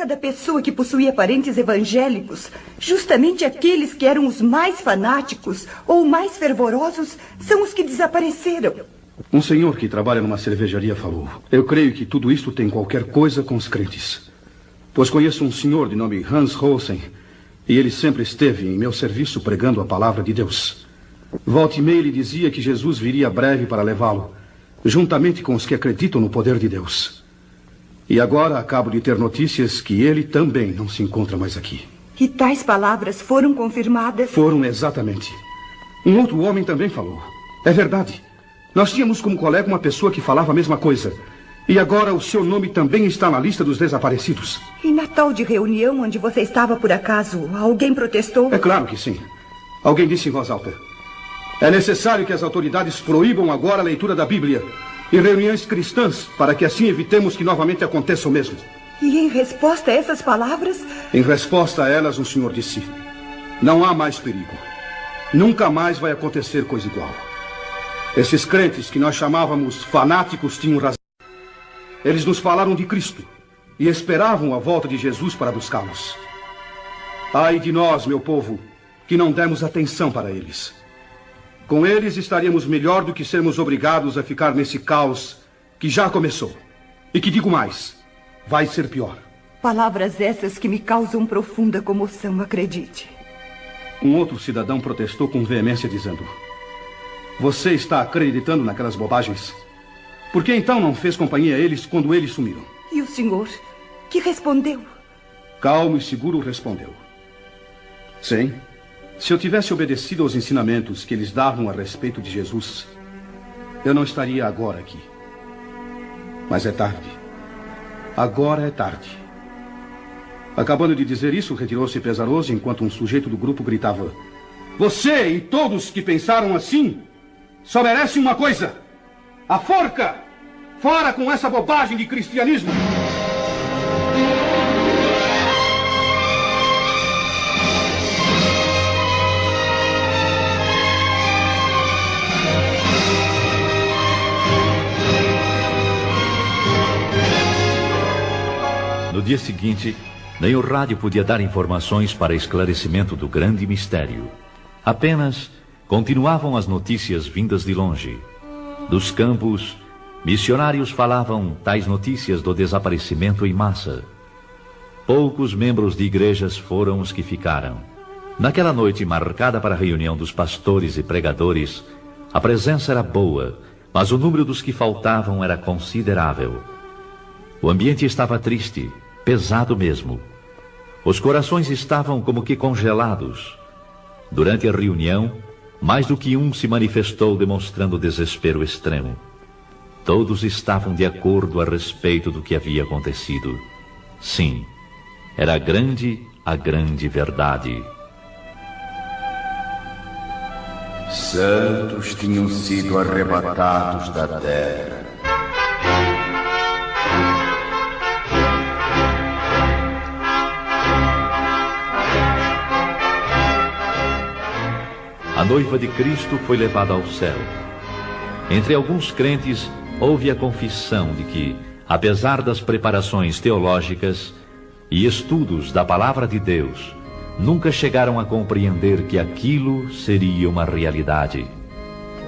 Cada pessoa que possuía parentes evangélicos, justamente aqueles que eram os mais fanáticos ou mais fervorosos, são os que desapareceram. Um senhor que trabalha numa cervejaria falou: eu creio que tudo isto tem qualquer coisa com os crentes. Pois conheço um senhor de nome Hans Rosen, e ele sempre esteve em meu serviço pregando a palavra de Deus. Volta e meia ele dizia que Jesus viria breve para levá-lo, juntamente com os que acreditam no poder de Deus. E agora acabo de ter notícias que ele também não se encontra mais aqui. E tais palavras foram confirmadas? Foram, exatamente. Um outro homem também falou. É verdade. Nós tínhamos como colega uma pessoa que falava a mesma coisa. E agora o seu nome também está na lista dos desaparecidos. E na tal de reunião onde você estava por acaso, alguém protestou? É claro que sim. Alguém disse em voz alta: é necessário que as autoridades proíbam agora a leitura da Bíblia em reuniões cristãs, para que assim evitemos que novamente aconteça o mesmo. E em resposta a essas palavras? Em resposta a elas, o senhor disse: não há mais perigo. Nunca mais vai acontecer coisa igual. Esses crentes que nós chamávamos fanáticos tinham razão. Eles nos falaram de Cristo e esperavam a volta de Jesus para buscá-los. Ai de nós, meu povo, que não demos atenção para eles. Com eles estaríamos melhor do que sermos obrigados a ficar nesse caos que já começou. E que digo mais, vai ser pior. Palavras essas que me causam profunda comoção, acredite. Um outro cidadão protestou com veemência dizendo: você está acreditando naquelas bobagens? Por que então não fez companhia a eles quando eles sumiram? E o senhor, que respondeu? Calmo e seguro respondeu: sim, se eu tivesse obedecido aos ensinamentos que eles davam a respeito de Jesus, eu não estaria agora aqui. Mas é tarde. Agora é tarde. Acabando de dizer isso, retirou-se pesaroso enquanto um sujeito do grupo gritava: você e todos que pensaram assim só merecem uma coisa: a forca! Fora com essa bobagem de cristianismo! No dia seguinte, nem o rádio podia dar informações para esclarecimento do grande mistério. Apenas continuavam as notícias vindas de longe. Dos campos, missionários falavam tais notícias do desaparecimento em massa. Poucos membros de igrejas foram os que ficaram. Naquela noite marcada para a reunião dos pastores e pregadores, a presença era boa, mas o número dos que faltavam era considerável. O ambiente estava triste, pesado mesmo. Os corações estavam como que congelados. Durante a reunião, mais do que um se manifestou demonstrando desespero extremo. Todos estavam de acordo a respeito do que havia acontecido. Sim, era grande a grande verdade. Santos tinham sido arrebatados da terra. A noiva de Cristo foi levada ao céu. Entre alguns crentes, houve a confissão de que, apesar das preparações teológicas e estudos da palavra de Deus, nunca chegaram a compreender que aquilo seria uma realidade.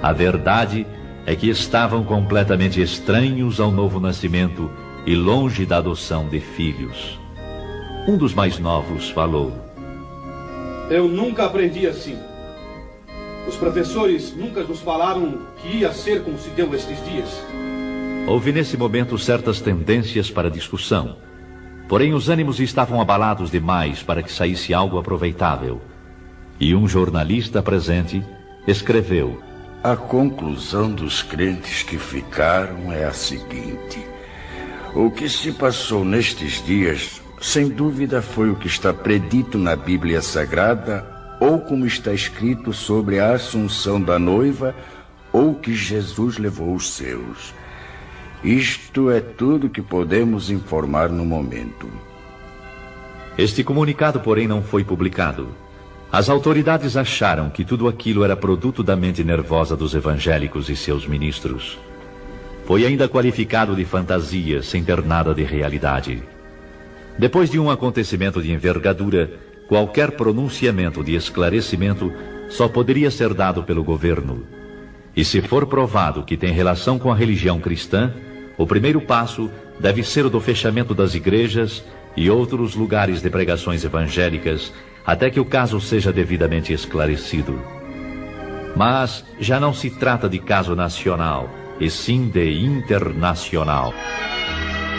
A verdade é que estavam completamente estranhos ao novo nascimento e longe da adoção de filhos. Um dos mais novos falou: eu nunca aprendi assim. Os professores nunca nos falaram que ia ser como se deu estes dias. Houve nesse momento certas tendências para discussão. Porém, os ânimos estavam abalados demais para que saísse algo aproveitável. E um jornalista presente escreveu: a conclusão dos crentes que ficaram é a seguinte: o que se passou nestes dias, sem dúvida, foi o que está predito na Bíblia Sagrada, ou como está escrito sobre a assunção da noiva, ou que Jesus levou os seus. Isto é tudo que podemos informar no momento. Este comunicado, porém, não foi publicado. As autoridades acharam que tudo aquilo era produto da mente nervosa dos evangélicos e seus ministros. Foi ainda qualificado de fantasia, sem ter nada de realidade. Depois de um acontecimento de envergadura, qualquer pronunciamento de esclarecimento só poderia ser dado pelo governo. E se for provado que tem relação com a religião cristã, o primeiro passo deve ser o do fechamento das igrejas e outros lugares de pregações evangélicas, até que o caso seja devidamente esclarecido. Mas já não se trata de caso nacional, e sim de internacional.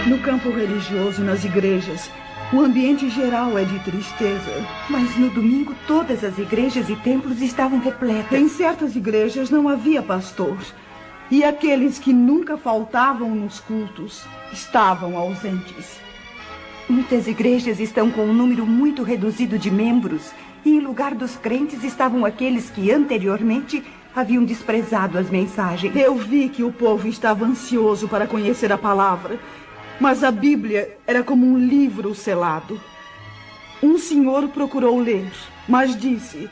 No campo religioso, nas igrejas, o ambiente geral é de tristeza. Mas no domingo todas as igrejas e templos estavam repletas. Em certas igrejas não havia pastor. E aqueles que nunca faltavam nos cultos estavam ausentes. Muitas igrejas estão com um número muito reduzido de membros. E em lugar dos crentes estavam aqueles que anteriormente haviam desprezado as mensagens. Eu vi que o povo estava ansioso para conhecer a palavra. Mas a Bíblia era como um livro selado. Um senhor procurou ler, mas disse: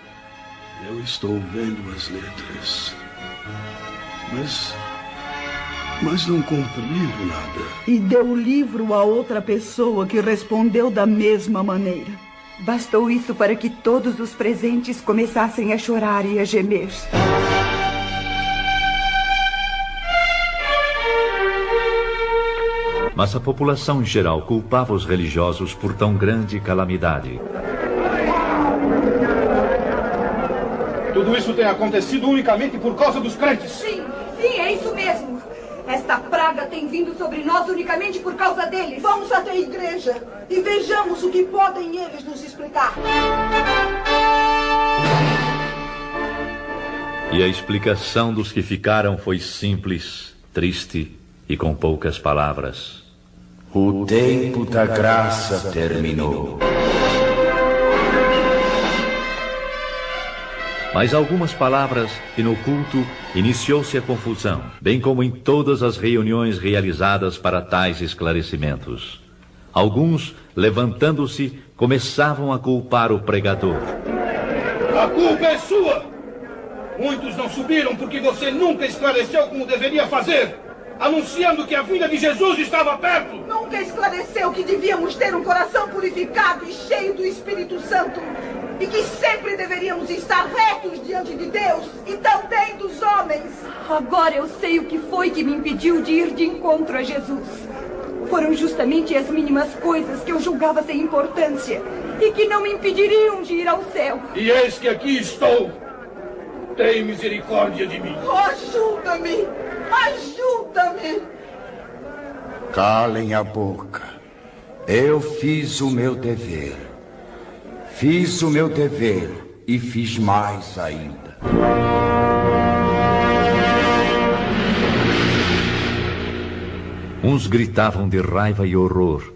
eu estou vendo as letras, mas não compreendo nada. E deu o livro a outra pessoa que respondeu da mesma maneira. Bastou isso para que todos os presentes começassem a chorar e a gemer. Mas a população em geral culpava os religiosos por tão grande calamidade. Tudo isso tem acontecido unicamente por causa dos crentes. Sim, é isso mesmo. Esta praga tem vindo sobre nós unicamente por causa deles. Vamos até a igreja e vejamos o que podem eles nos explicar. E a explicação dos que ficaram foi simples, triste e com poucas palavras. O tempo da graça terminou. Mas algumas palavras e no culto iniciou-se a confusão, bem como em todas as reuniões realizadas para tais esclarecimentos. Alguns, levantando-se, começavam a culpar o pregador. A culpa é sua! Muitos não subiram porque você nunca esclareceu como deveria fazer, anunciando que a vinda de Jesus estava perto. Nunca esclareceu que devíamos ter um coração purificado e cheio do Espírito Santo. E que sempre deveríamos estar retos diante de Deus e também dos homens. Agora eu sei o que foi que me impediu de ir de encontro a Jesus. Foram justamente as mínimas coisas que eu julgava sem importância e que não me impediriam de ir ao céu. E eis que aqui estou. Tem misericórdia de mim. Ajuda-me! Ajuda-me! Calem a boca. Eu fiz o meu dever. Fiz o meu dever e fiz mais ainda. Uns gritavam de raiva e horror,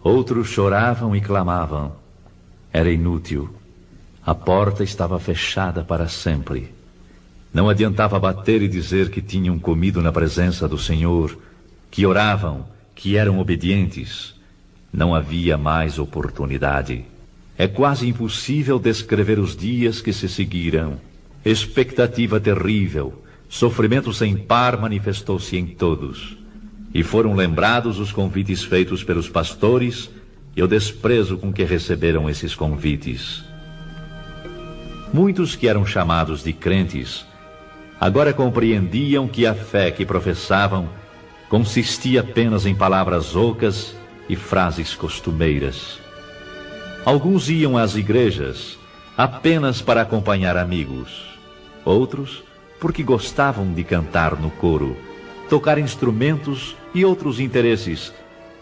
outros choravam e clamavam. Era inútil. A porta estava fechada para sempre. Não adiantava bater e dizer que tinham comido na presença do Senhor, que oravam, que eram obedientes. Não havia mais oportunidade. É quase impossível descrever os dias que se seguiram. Expectativa terrível, sofrimento sem par manifestou-se em todos. E foram lembrados os convites feitos pelos pastores e o desprezo com que receberam esses convites. Muitos que eram chamados de crentes, agora compreendiam que a fé que professavam consistia apenas em palavras ocas e frases costumeiras. Alguns iam às igrejas apenas para acompanhar amigos. Outros, porque gostavam de cantar no coro, tocar instrumentos e outros interesses,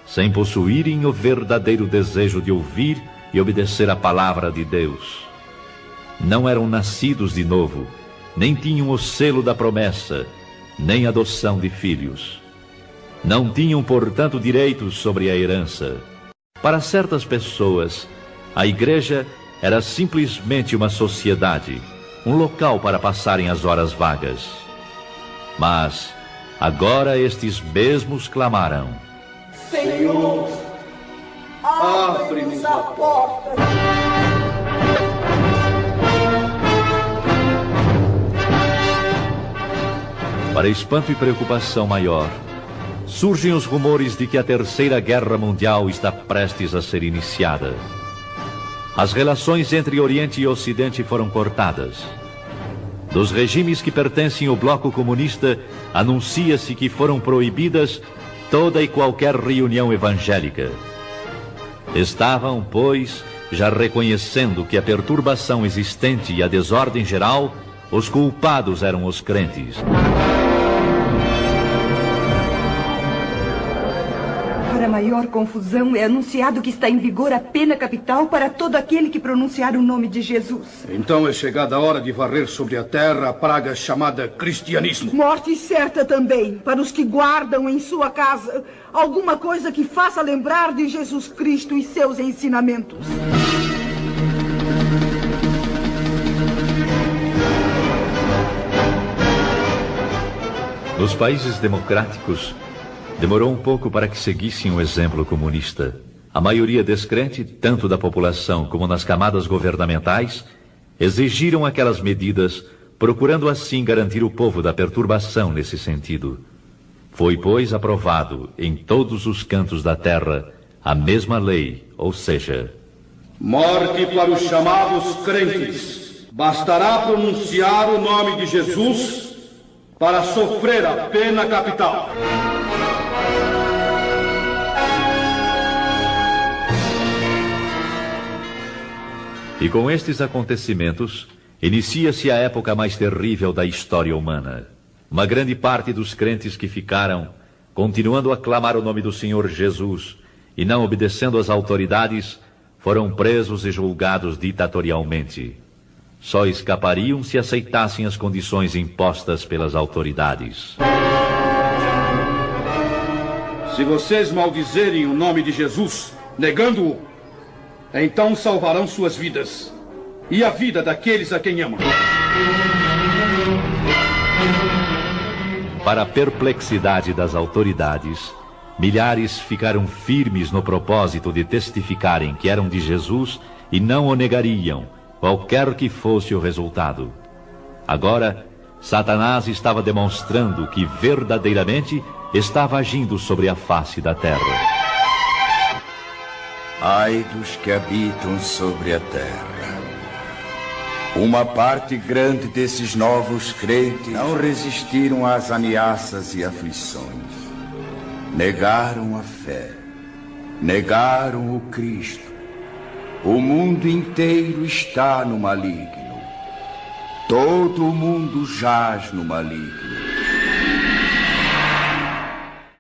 sem possuírem o verdadeiro desejo de ouvir e obedecer a palavra de Deus. Não eram nascidos de novo, nem tinham o selo da promessa, nem adoção de filhos. Não tinham, portanto, direitos sobre a herança. Para certas pessoas, a igreja era simplesmente uma sociedade, um local para passarem as horas vagas. Mas agora estes mesmos clamaram: Senhor, abre-nos a porta. Para espanto e preocupação maior, surgem os rumores de que a Terceira Guerra Mundial está prestes a ser iniciada. As relações entre Oriente e Ocidente foram cortadas. Dos regimes que pertencem ao bloco comunista, anuncia-se que foram proibidas toda e qualquer reunião evangélica. Estavam, pois, já reconhecendo que a perturbação existente e a desordem geral, os culpados eram os crentes. Para maior confusão, é anunciado que está em vigor a pena capital para todo aquele que pronunciar o nome de Jesus. Então é chegada a hora de varrer sobre a terra a praga chamada cristianismo. Morte certa também, para os que guardam em sua casa alguma coisa que faça lembrar de Jesus Cristo e seus ensinamentos. Nos países democráticos, demorou um pouco para que seguissem o exemplo comunista. A maioria descrente, tanto da população como nas camadas governamentais, exigiram aquelas medidas, procurando assim garantir o povo da perturbação nesse sentido. Foi, pois, aprovado em todos os cantos da terra a mesma lei, ou seja... Morte para os chamados crentes. Bastará pronunciar o nome de Jesus para sofrer a pena capital. E com estes acontecimentos, inicia-se a época mais terrível da história humana. Uma grande parte dos crentes que ficaram, continuando a clamar o nome do Senhor Jesus e não obedecendo às autoridades, foram presos e julgados ditatorialmente. Só escapariam se aceitassem as condições impostas pelas autoridades. Se vocês maldizerem o nome de Jesus, negando-o, então salvarão suas vidas e a vida daqueles a quem amam. Para a perplexidade das autoridades, milhares ficaram firmes no propósito de testificarem que eram de Jesus e não o negariam, qualquer que fosse o resultado. Agora, Satanás estava demonstrando que verdadeiramente estava agindo sobre a face da terra. Ai dos que habitam sobre a terra. Uma parte grande desses novos crentes não resistiram às ameaças e aflições. Negaram a fé. Negaram o Cristo. O mundo inteiro está no maligno. Todo o mundo jaz no maligno.